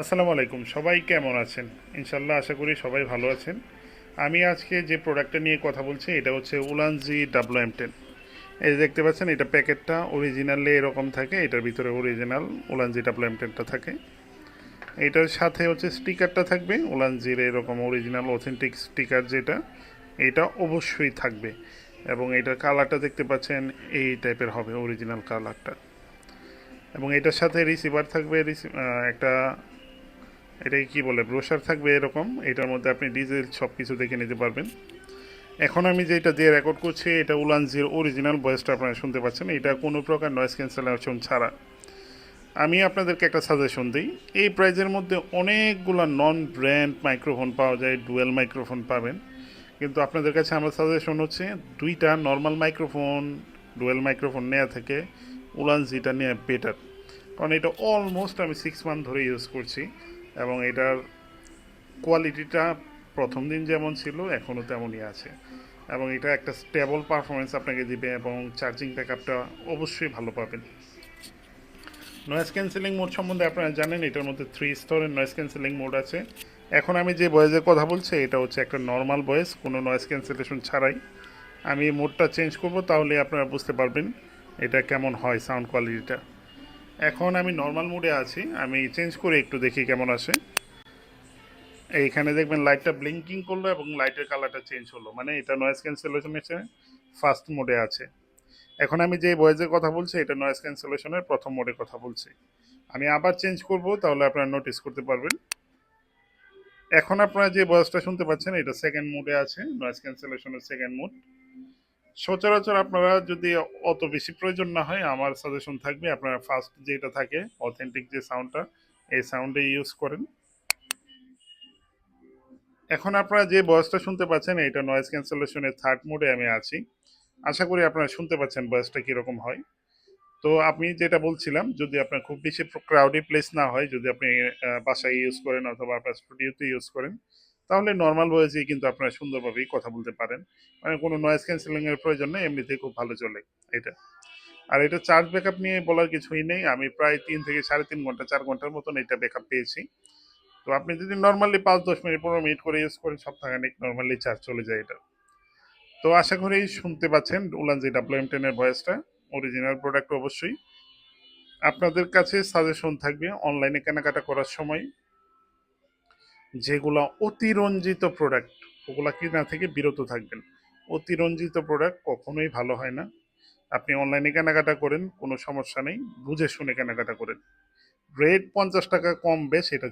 আসসালামু আলাইকুম, সবাই কেমন আছেন? ইনশাল্লাহ আশা করি সবাই ভালো আছেন। আমি আজকে যে প্রোডাক্টটা নিয়ে কথা বলছি এটা হচ্ছে উলানজি WM10। এই যে দেখতে পাচ্ছেন, এটা প্যাকেটটা অরিজিনালি এরকম থাকে, এটার ভিতরে অরিজিনাল উলানজি WM10টা থাকে। এটার সাথে হচ্ছে স্টিকারটা থাকবে উলানজির এরকম অরিজিনাল অথেন্টিক স্টিকার, যেটা এটা অবশ্যই থাকবে। এবং এটার কালারটা দেখতে পাচ্ছেন এই টাইপের হবে অরিজিনাল কালারটা। এবং এটার সাথে রিসিভার থাকবে, একটা এটাকে কি বলে, ব্রোশার থাকবে এরকম। এটার মধ্যে আপনি ডিটেল সব কিছু দেখে নিতে পারবেন। এখন আমি যেটা দিয়ে রেকর্ড করছি এটা উলানজির অরিজিনাল ভয়েসটা আপনারা শুনতে পাচ্ছেন, এটা কোনো প্রকার নয়েজ ক্যান্সেলেশন ছাড়া। আমি আপনাদেরকে একটা সাজেশন দিই, এই প্রাইজের মধ্যে অনেকগুলো নন ব্র্যান্ড মাইক্রোফোন পাওয়া যায়, ডুয়েল মাইক্রোফোন পাবেন। কিন্তু আপনাদের কাছে আমার সাজেশন হচ্ছে দুইটা নর্মাল মাইক্রোফোন, ডুয়েল মাইক্রোফোন নেওয়া থেকে উলানজিটা নেওয়া বেটার। কারণ এটা অলমোস্ট আমি 6 মান্থ ধরে ইউজ করছি, এবং এটার কোয়ালিটিটা প্রথম দিন যেমন ছিল এখনও তেমনই আছে। এবং এটা একটা স্টেবল পারফরমেন্স আপনাকে দিবে, এবং চার্জিং ব্যাকআপটা অবশ্যই ভালো পাবেন। নয়েজ ক্যান্সেলিং মোড সম্বন্ধে আপনারা জানেন, এটার মধ্যে 3 স্তরের নয়েজ ক্যান্সেলিং মোড আছে। এখন আমি যে ভয়েসের কথা বলছি এটা হচ্ছে একটা নর্মাল ভয়েস, কোনো নয়েজ ক্যান্সেলেশন ছাড়াই। আমি মোডটা চেঞ্জ করব, তাহলে আপনারা বুঝতে পারবেন এটা কেমন হয় সাউন্ড কোয়ালিটিটা। এখন আমি নর্মাল মোডে আছি, আমি চেঞ্জ করে একটু দেখি কেমন আসে। এইখানে দেখবেন লাইটটা ব্লিঙ্কিং করলো এবং লাইটের কালারটা চেঞ্জ হলো, মানে এটা নয়েজ ক্যান্সেলেশনের ফার্স্ট মোডে আছে। এখন আমি যে ভয়েসের কথা বলছি এটা নয়েজ ক্যান্সেলেশনের প্রথম মোডে কথা বলছি। আমি আবার চেঞ্জ করব, তাহলে আপনারা নোটিস করতে পারবেন। এখন আপনারা যে ভয়েসটা শুনতে পাচ্ছেন এটা সেকেন্ড মোডে আছে, নয়েজ ক্যান্সেলেশনের সেকেন্ড মোড। সচরাচর আপনারা যদি অত বেশি প্রয়োজন না হয়, আমার সাজেশন থাকবে আপনারা ফার্স্ট যেটা থাকে অথেন্টিক যে সাউন্ডটা, এই সাউন্ডে ইউজ করেন। এখন আপনারা যে ভয়েসটা শুনতে পাচ্ছেন এটা নয়েজ ক্যান্সেলেশনের থার্ড মোডে আমি আছি। আশা করি আপনারা শুনতে পাচ্ছেন ভয়েসটা কীরকম হয়। তো আমি যেটা বলছিলাম, যদি আপনার খুব বেশি ক্রাউডি প্লেস না হয়, যদি আপনি বাসায় ইউজ করেন অথবা আপনার স্টুডিওতে ইউজ করেন, তাহলে নর্মাল ভয়েসেই কিন্তু আপনারা সুন্দরভাবেই কথা বলতে পারেন। মানে কোনো নয়েজ ক্যান্সেলিং এর প্রয়োজন নেই, এমনিতেই খুব ভালো চলে এটা। আর এটা চার্জ ব্যাকআপ নিয়ে বলার কিছুই নেই, আমি প্রায় 3 থেকে 3.5 ঘন্টা 4 ঘন্টার মতন এটা ব্যাকআপ পেয়েছি। তো আপনি যদি নর্মালি 5-10 মিনিট 15 মিনিট করে ইউজ করেন, সপ্তাহখানিক নর্মালি চার্জ চলে যায় এটা। তো আশা করি শুনতে পাচ্ছেন উলানজি WM10 এর ভয়েসটা, অরিজিনাল প্রোডাক্ট অবশ্যই। আপনাদের কাছে সাজেশন থাকবে অনলাইনে কেনাকাটা করার সময় যেগুলো অতিরঞ্জিত প্রোডাক্ট, ওগুলা কিনা থেকে বিরত থাকবেন। অতিরঞ্জিত প্রোডাক্ট কখনোই ভালো হয় না। আপনি অনলাইনে কেনাকাটা করেন, কোনো সমস্যা নেই, বুঝে শুনে কেনাকাটা করেন। রেট 50 টাকা কম বেশ এটা